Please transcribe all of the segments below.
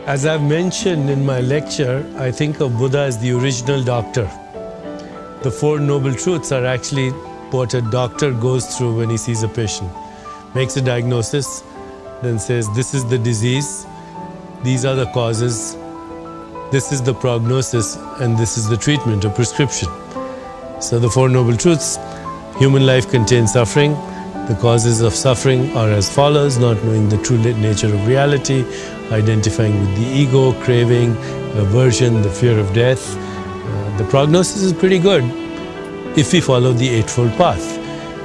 As I've mentioned in my lecture, I think of Buddha as the original doctor. The Four Noble Truths are actually what a doctor goes through when he sees a patient. Makes a diagnosis, then says, this is the disease, these are the causes, this is the prognosis, and this is the treatment or prescription. So the Four Noble Truths: human life contains suffering. The causes of suffering are as follows: not knowing the true nature of reality, identifying with the ego, craving, aversion, the fear of death. The prognosis is pretty good if we follow the Eightfold Path.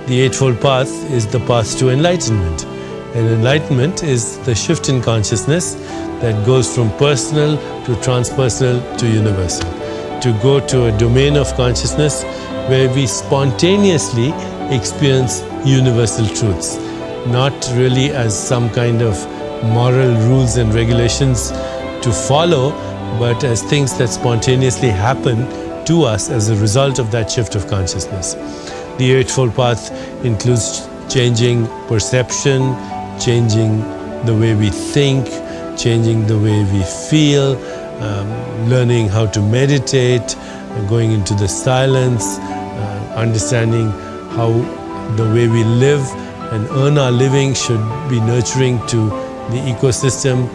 The Eightfold Path is the path to enlightenment. And enlightenment is the shift in consciousness that goes from personal to transpersonal to universal. To go to a domain of consciousness where we spontaneously experience universal truths, not really as some kind of moral rules and regulations to follow, but as things that spontaneously happen to us as a result of that shift of consciousness. The Eightfold Path includes changing perception, changing the way we think, changing the way we feel, learning how to meditate, going into the silence, understanding how the way we live and earn our living should be nurturing to the ecosystem,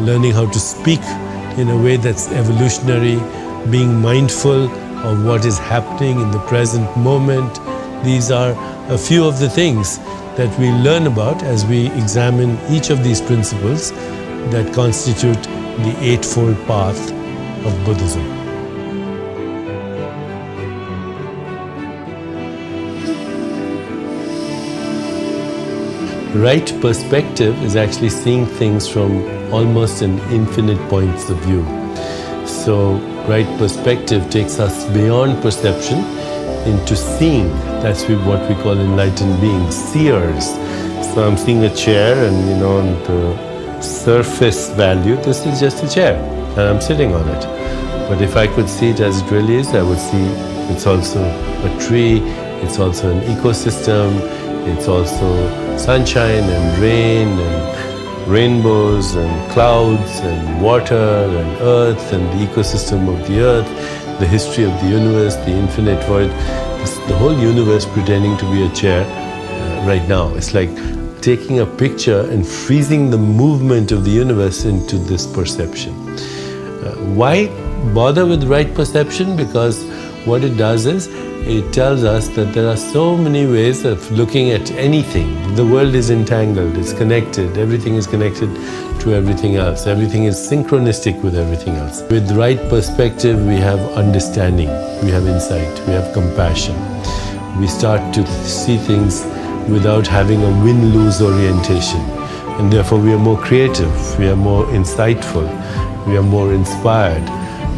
learning how to speak in a way that's evolutionary, being mindful of what is happening in the present moment. These are a few of the things that we learn about as we examine each of these principles that constitute the Eightfold Path of Buddhism. Right perspective is actually seeing things from almost an infinite points of view. So right perspective takes us beyond perception into seeing. That's what we call enlightened beings, seers. So I'm seeing a chair, and on the surface value, this is just a chair and I'm sitting on it. But if I could see it as it really is, I would see it's also a tree, it's also an ecosystem, it's also sunshine and rain and rainbows and clouds and water and earth and the ecosystem of the earth, the history of the universe, the infinite void. The whole universe pretending to be a chair right now. It's like taking a picture and freezing the movement of the universe into this perception. Why bother with right perception? Because what it does is, it tells us that there are so many ways of looking at anything. The world is entangled, it's connected, everything is connected to everything else. Everything is synchronistic with everything else. With the right perspective, we have understanding, we have insight, we have compassion. We start to see things without having a win-lose orientation. And therefore we are more creative, we are more insightful, we are more inspired.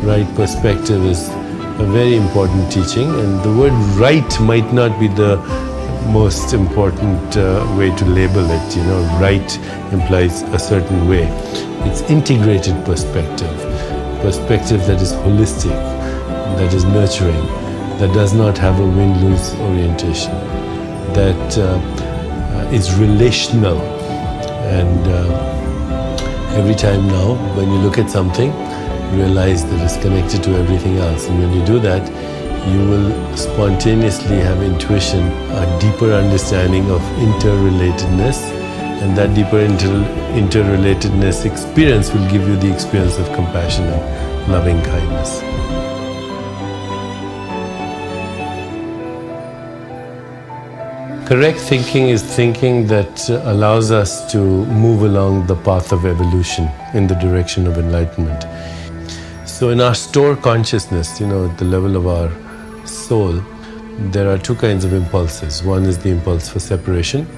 Right perspective is a very important teaching, and the word right might not be the most important way to label it. Right implies a certain way. It's integrated perspective, perspective that is holistic, that is nurturing, that does not have a win-lose orientation, that is relational. And every time now, when you look at something, realize that it's connected to everything else. And when you do that, you will spontaneously have intuition, a deeper understanding of interrelatedness, and that deeper interrelatedness experience will give you the experience of compassion and loving kindness. Correct thinking is thinking that allows us to move along the path of evolution in the direction of enlightenment. So in our store consciousness, at the level of our soul, there are two kinds of impulses. One is the impulse for separation,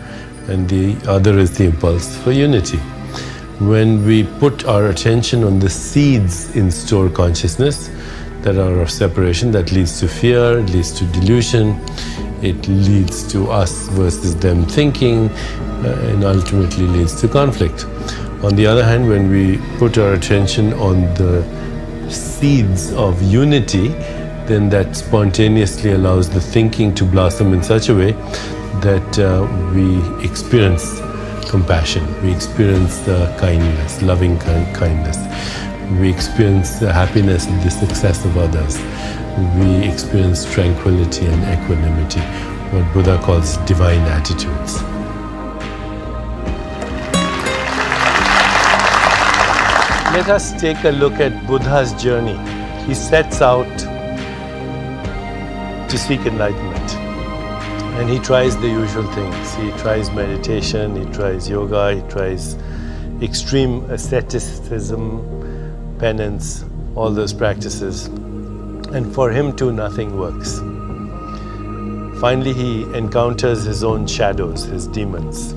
and the other is the impulse for unity. When we put our attention on the seeds in store consciousness that are of separation, that leads to fear, it leads to delusion, it leads to us versus them thinking, and ultimately leads to conflict. On the other hand, when we put our attention on the seeds of unity, then that spontaneously allows the thinking to blossom in such a way that we experience compassion. We experience the kindness, loving kindness. We experience the happiness and the success of others. We experience tranquility and equanimity, what Buddha calls divine attitudes. Let us take a look at Buddha's journey. He sets out to seek enlightenment. And he tries the usual things. He tries meditation, he tries yoga, he tries extreme asceticism, penance, all those practices. And for him too, nothing works. Finally, he encounters his own shadows, his demons.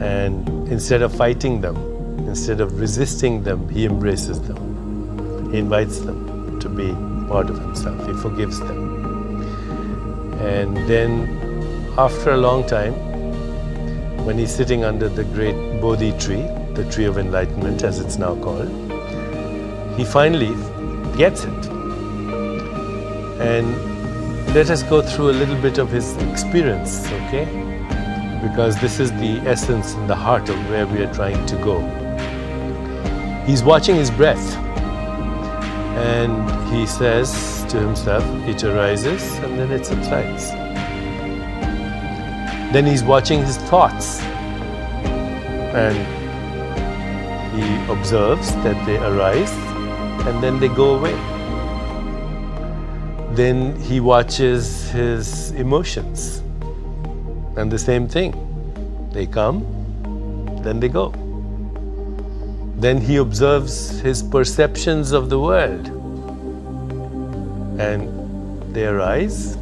And instead of fighting them, instead of resisting them, he embraces them. He invites them to be part of himself. He forgives them. And then, after a long time, when he's sitting under the great Bodhi tree, the tree of enlightenment as it's now called, he finally gets it. And let us go through a little bit of his experience, okay? Because this is the essence and the heart of where we are trying to go. He's watching his breath, and he says to himself, it arises and then it subsides. Then he's watching his thoughts, and he observes that they arise and then they go away. Then he watches his emotions, and the same thing. They come, then they go. Then he observes his perceptions of the world, and they arise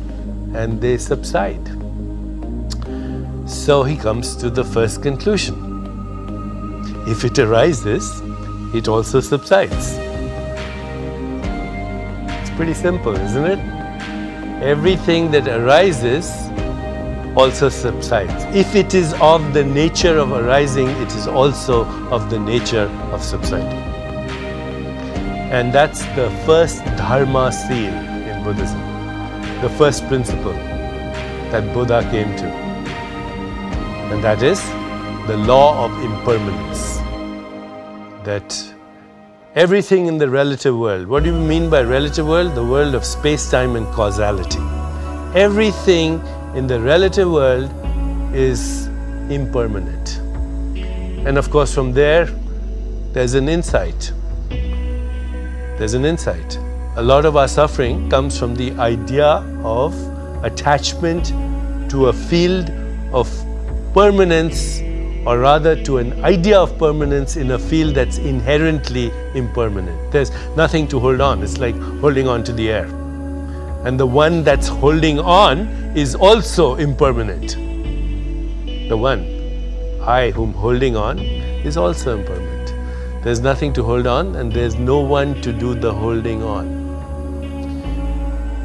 and they subside. So he comes to the first conclusion. If it arises, it also subsides. It's pretty simple, isn't it? Everything that arises also subsides. If it is of the nature of arising, it is also of the nature of subsiding. And that's the first dharma seal in Buddhism, the first principle that Buddha came to. And that is the law of impermanence. That everything in the relative world, what do you mean by relative world? The world of space-time and causality. Everything in the relative world is impermanent. And of course from there, there's an insight. There's an insight. A lot of our suffering comes from the idea of attachment to a field of permanence, or rather to an idea of permanence in a field that's inherently impermanent. There's nothing to hold on. It's like holding on to the air. And the one that's holding on is also impermanent. The one, I whom holding on, is also impermanent. There's nothing to hold on, and there's no one to do the holding on.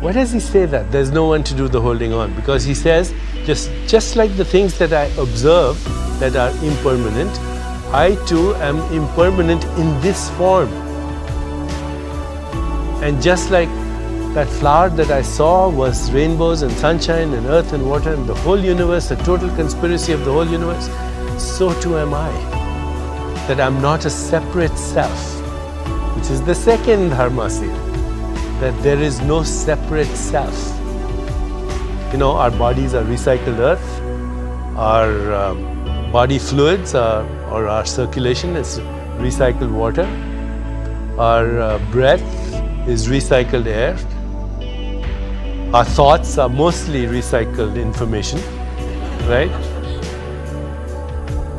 Why does he say that? There's no one to do the holding on. Because he says, just like the things that I observe that are impermanent, I too am impermanent in this form. And just like that flower that I saw was rainbows and sunshine and earth and water and the whole universe, a total conspiracy of the whole universe, so too am I. That I'm not a separate self, which is the second dharma seal, that there is no separate self. You know, our bodies are recycled earth, our body fluids or our circulation is recycled water, our breath is recycled air, our thoughts are mostly recycled information, right?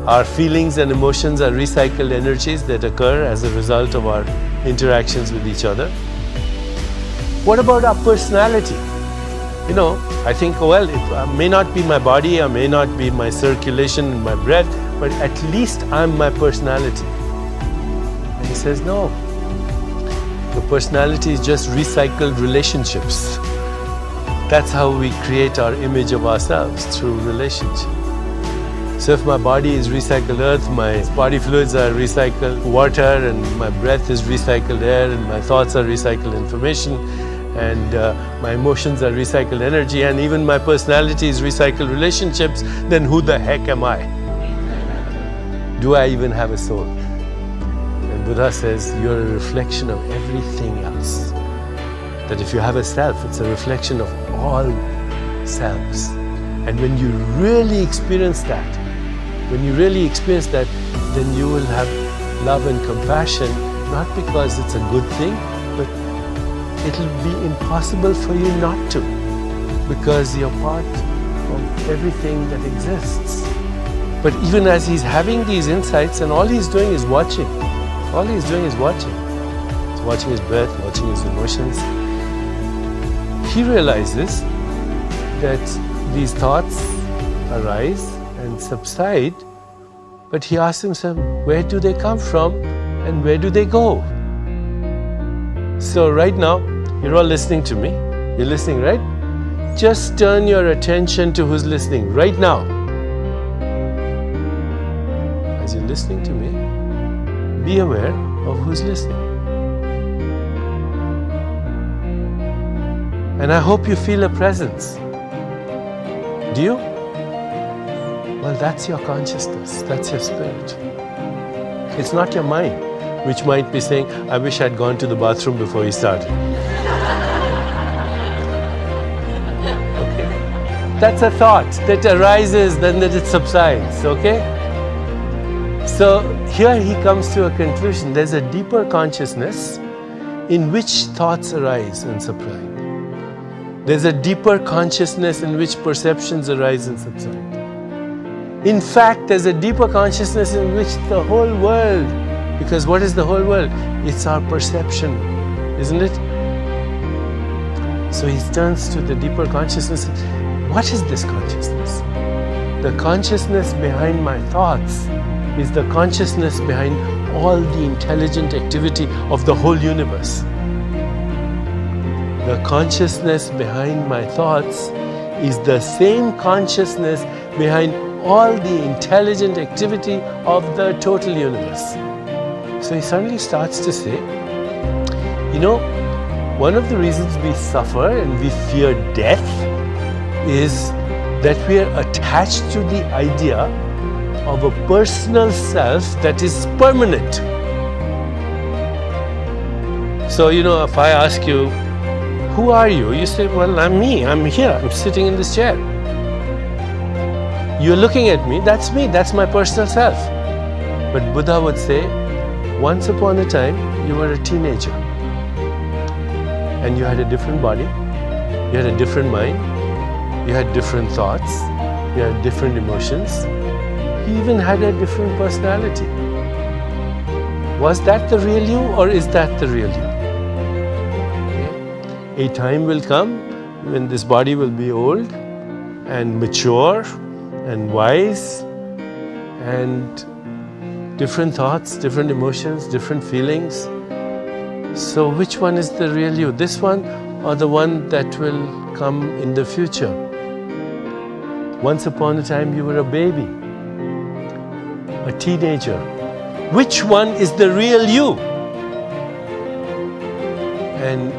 Our feelings and emotions are recycled energies that occur as a result of our interactions with each other. What about our personality? You know, I think, well, it may not be my body, or may not be my circulation and my breath, but at least I'm my personality. And he says, no. The personality is just recycled relationships. That's how we create our image of ourselves, through relationship. So if my body is recycled earth, my body fluids are recycled water, and my breath is recycled air, and my thoughts are recycled information, and my emotions are recycled energy, and even my personality is recycled relationships, then who the heck am I? do I even have a soul? And Buddha says, you're a reflection of everything else. That if you have a self, it's a reflection of all selves. And when you really experience that, then you will have love and compassion, not because it's a good thing, but it'll be impossible for you not to, because you're part of everything that exists. But even as he's having these insights, and all he's doing is watching. All he's doing is watching. He's watching his breath, watching his emotions. He realizes that these thoughts arise and subside, but he asks himself, where do they come from and where do they go? So right now, you're all listening to me. You're listening, right? Just turn your attention to who's listening right now. As you're listening to me, be aware of who's listening. And I hope you feel a presence. Do you? Well, that's your consciousness. That's your spirit. It's not your mind, which might be saying, I wish I'd gone to the bathroom before we started. Okay? That's a thought that arises, then that it subsides, okay? So here he comes to a conclusion. There's a deeper consciousness in which thoughts arise and subside. There's a deeper consciousness in which perceptions arise and subside. In fact, there's a deeper consciousness in which the whole world, because what is the whole world? It's our perception, isn't it? So he turns to the deeper consciousness. What is this consciousness? The consciousness behind my thoughts is the consciousness behind all the intelligent activity of the whole universe. The consciousness behind my thoughts is the same consciousness behind all the intelligent activity of the total universe. So he suddenly starts to say, you know, one of the reasons we suffer and we fear death is that we are attached to the idea of a personal self that is permanent. So, you know, if I ask you, who are you? You say, well, I'm me, I'm here, I'm sitting in this chair. You're looking at me, that's my personal self. But Buddha would say, once upon a time, you were a teenager. And you had a different body, you had a different mind, you had different thoughts, you had different emotions. You even had a different personality. Was that the real you or is that the real you? A time will come when this body will be old and mature and wise and different thoughts, different emotions, different feelings. So which one is the real you? This one or the one that will come in the future? Once upon a time you were a baby, a teenager. Which one is the real you? And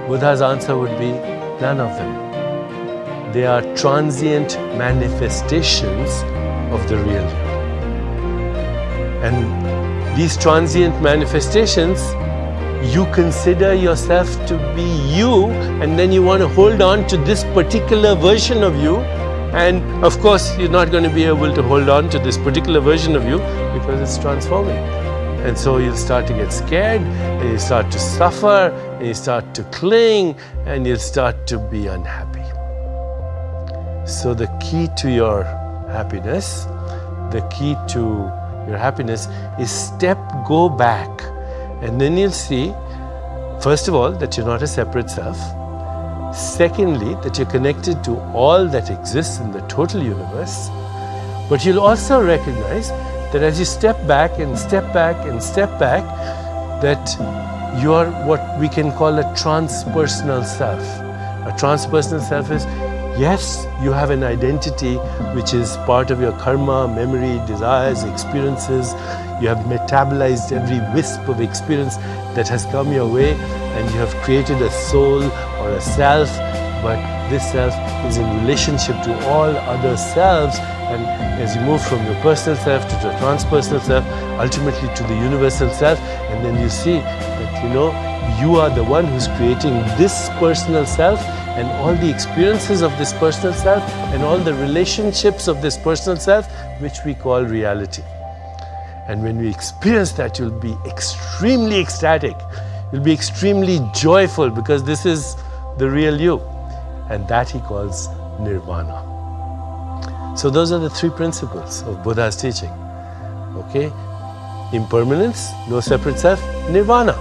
Buddha's answer would be, none of them. They are transient manifestations of the real you. And these transient manifestations, you consider yourself to be you, and then you want to hold on to this particular version of you. And of course, you're not going to be able to hold on to this particular version of you because it's transforming. And so you'll start to get scared, and you start to suffer, and you start to cling, and you'll start to be unhappy. So the key to your happiness, is go back, and then you'll see, first of all, that you're not a separate self. Secondly, that you're connected to all that exists in the total universe. But you'll also recognize that as you step back and step back and step back, that you are what we can call a transpersonal self. A transpersonal self is, yes, you have an identity which is part of your karma, memory, desires, experiences. You have metabolized every wisp of experience that has come your way, and you have created a soul or a self, but this self is in relationship to all other selves, And as you move from your personal self to the transpersonal self, ultimately to the universal self, and then you see that, you are the one who's creating this personal self and all the experiences of this personal self and all the relationships of this personal self, which we call reality. And when we experience that, you'll be extremely ecstatic. You'll be extremely joyful because this is the real you. And that he calls nirvana. So those are the three principles of Buddha's teaching. Okay? Impermanence, no separate self, nirvana.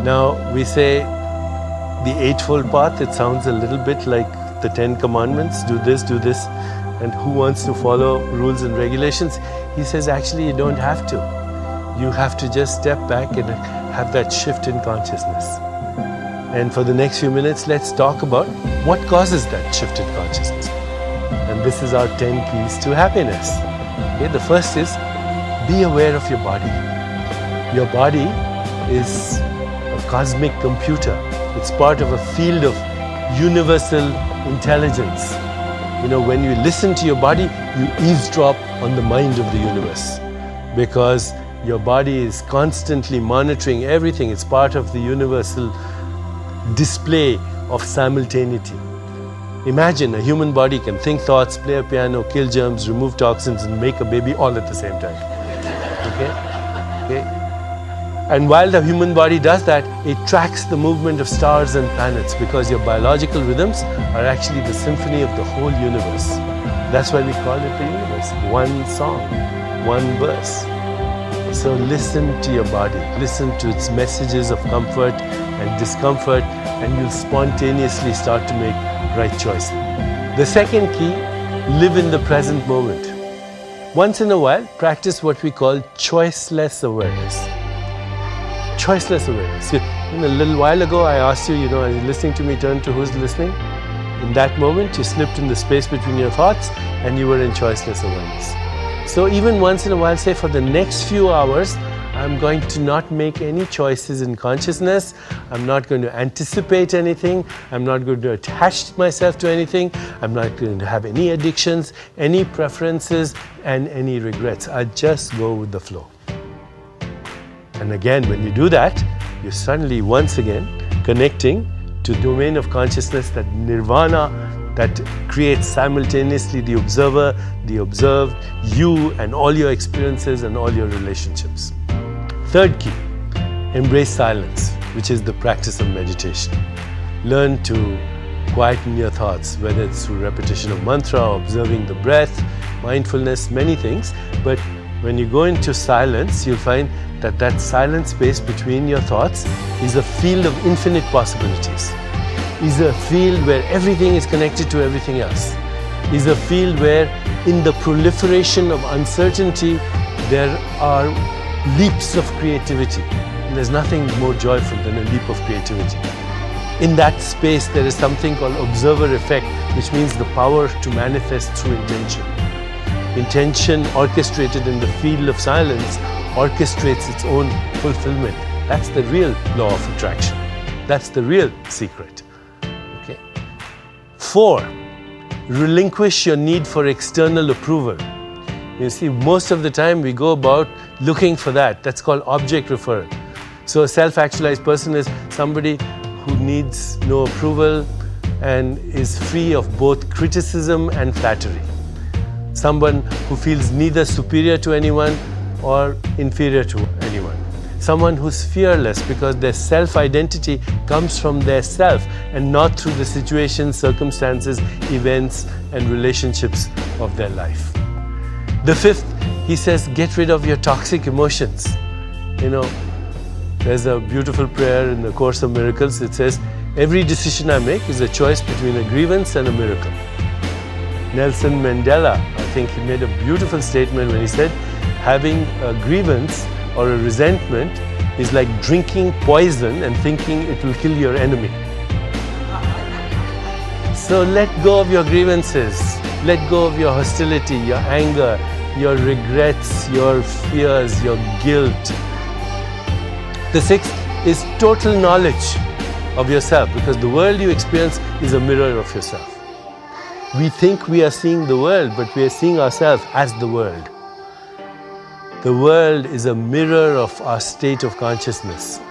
Now we say the Eightfold Path, it sounds a little bit like the 10 Commandments, do this, and who wants to follow rules and regulations? He says actually you don't have to. You have to just step back and have that shift in consciousness. And for the next few minutes, let's talk about what causes that shift in consciousness. And this is our 10 keys to happiness. Okay, the first is be aware of your body. Your body is a cosmic computer. It's part of a field of universal intelligence. When you listen to your body, you eavesdrop on the mind of the universe, because your body is constantly monitoring everything. It's part of the universal display of simultaneity. Imagine a human body can think thoughts, play a piano, kill germs, remove toxins, and make a baby all at the same time. Okay? And while the human body does that, it tracks the movement of stars and planets, because your biological rhythms are actually the symphony of the whole universe. That's why we call it the universe. One song, one verse. So listen to your body, listen to its messages of comfort and discomfort, and you'll spontaneously start to make right choices. The second key, live in the present moment. Once in a while, practice what we call choiceless awareness. Choiceless awareness. A little while ago, I asked you, are you listening to me? Turn to who's listening. In that moment, you slipped in the space between your thoughts and you were in choiceless awareness. So even once in a while, say for the next few hours, I'm going to not make any choices in consciousness. I'm not going to anticipate anything. I'm not going to attach myself to anything. I'm not going to have any addictions, any preferences, and any regrets. I'll just go with the flow. And again, when you do that, you're suddenly once again connecting to the domain of consciousness, that nirvana that creates simultaneously the observer, the observed, you and all your experiences and all your relationships. Third key, embrace silence, which is the practice of meditation. Learn to quieten your thoughts, whether it's through repetition of mantra, observing the breath, mindfulness, many things. But when you go into silence, you'll find that that silent space between your thoughts is a field of infinite possibilities, is a field where everything is connected to everything else, is a field where in the proliferation of uncertainty there are leaps of creativity. And there's nothing more joyful than a leap of creativity. In that space there is something called observer effect, which means the power to manifest through intention. Intention orchestrated in the field of silence orchestrates its own fulfillment. That's the real law of attraction. That's the real secret. Okay. 4, relinquish your need for external approval. You see, most of the time we go about looking for that. That's called object referral. So a self-actualized person is somebody who needs no approval and is free of both criticism and flattery. Someone who feels neither superior to anyone or inferior to anyone. Someone who's fearless because their self-identity comes from their self and not through the situations, circumstances, events and relationships of their life. The 5th, he says, get rid of your toxic emotions. There's a beautiful prayer in the Course of Miracles. It says, every decision I make is a choice between a grievance and a miracle. Nelson Mandela, I think he made a beautiful statement when he said, having a grievance or a resentment is like drinking poison and thinking it will kill your enemy. So let go of your grievances, let go of your hostility, your anger, your regrets, your fears, your guilt. The 6th is total knowledge of yourself, because the world you experience is a mirror of yourself. We think we are seeing the world, but we are seeing ourselves as the world. The world is a mirror of our state of consciousness.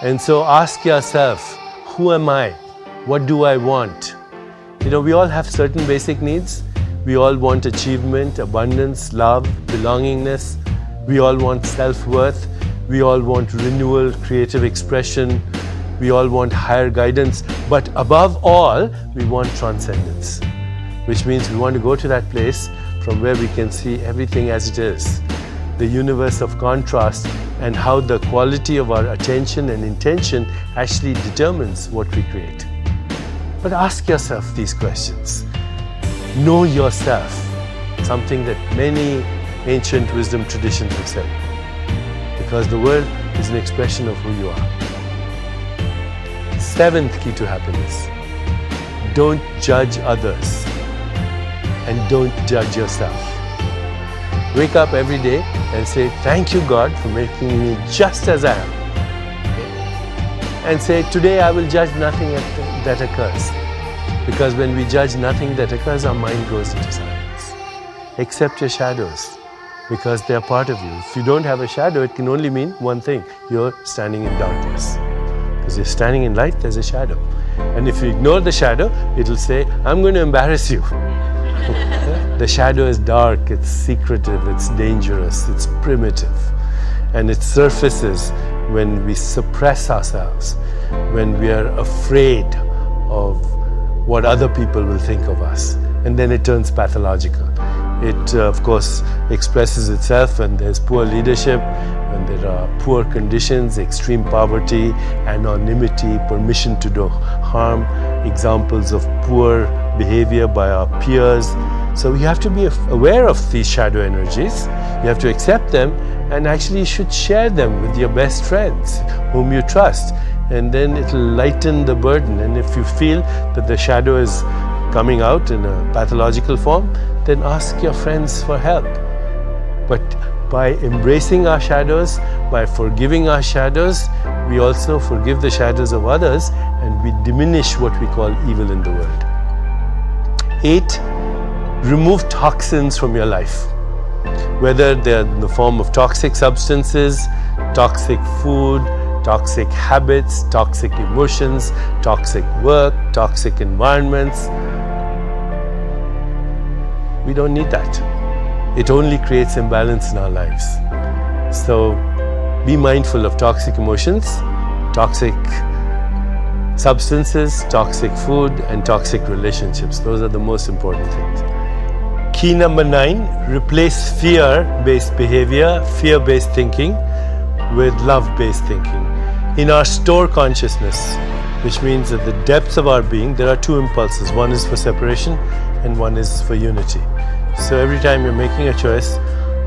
And so ask yourself, who am I? What do I want? We all have certain basic needs. We all want achievement, abundance, love, belongingness. We all want self-worth. We all want renewal, creative expression. We all want higher guidance. But above all, we want transcendence, which means we want to go to that place from where we can see everything as it is. The universe of contrast, and how the quality of our attention and intention actually determines what we create. But ask yourself these questions. Know yourself, something that many ancient wisdom traditions have said, because the world is an expression of who you are. 7th key to happiness: don't judge others and don't judge yourself. Wake up every day and say, thank you God for making me just as I am. And say, today I will judge nothing that occurs. Because when we judge nothing that occurs, our mind goes into silence. Accept your shadows, because they are part of you. If you don't have a shadow, it can only mean one thing: you're standing in darkness. Because you're standing in light, there's a shadow. And if you ignore the shadow, it'll say, I'm going to embarrass you. The shadow is dark, it's secretive, it's dangerous, it's primitive. And it surfaces when we suppress ourselves, when we are afraid of what other people will think of us. And then it turns pathological. It, of course, expresses itself when there's poor leadership, when there are poor conditions, extreme poverty, anonymity, permission to do harm, examples of poor behavior by our peers. So we have to be aware of these shadow energies. You have to accept them, and actually you should share them with your best friends whom you trust, and then it will lighten the burden. And if you feel that the shadow is coming out in a pathological form, then ask your friends for help. But by embracing our shadows, by forgiving our shadows, we also forgive the shadows of others, and we diminish what we call evil in the world. 8. Remove toxins from your life, whether they're in the form of toxic substances, toxic food, toxic habits, toxic emotions, toxic work, toxic environments. We don't need that. It only creates imbalance in our lives. So be mindful of toxic emotions, toxic substances, toxic food, and toxic relationships. Those are the most important things. Key number 9, replace fear-based behavior, fear-based thinking with love-based thinking. In our store consciousness, which means at the depths of our being, there are 2 impulses. One is for separation and one is for unity. So every time you're making a choice,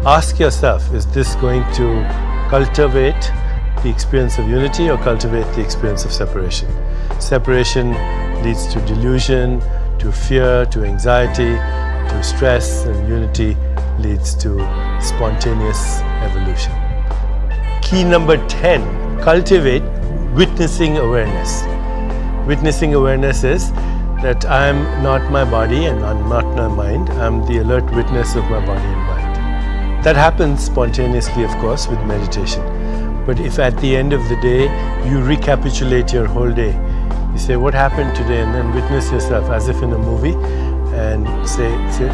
ask yourself, is this going to cultivate the experience of unity or cultivate the experience of separation? Separation leads to delusion, to fear, to anxiety, to stress, and unity leads to spontaneous evolution. Key number 10, cultivate witnessing awareness. Witnessing awareness is that I am not my body and I'm not my mind. I'm the alert witness of my body and mind. That happens spontaneously, of course, with meditation. But if at the end of the day you recapitulate your whole day, you say, what happened today? And then witness yourself as if in a movie, and say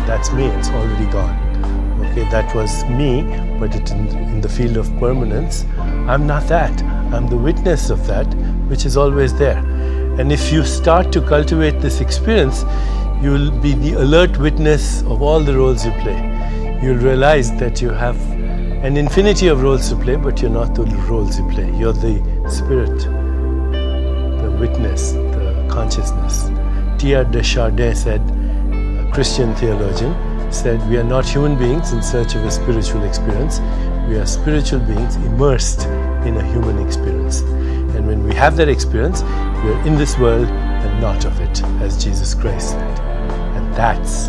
that's me, it's already gone. Okay, that was me, but it's in the field of permanence. I'm not that. I'm the witness of that, which is always there. And if you start to cultivate this experience, you'll be the alert witness of all the roles you play. You'll realize that you have an infinity of roles to play, but you're not the roles you play. You're the spirit, the witness, the consciousness. Teilhard de Chardin said, a Christian theologian, said, we are not human beings in search of a spiritual experience. We are spiritual beings immersed in a human experience. And when we have that experience, we are in this world and not of it, as Jesus Christ said. And that's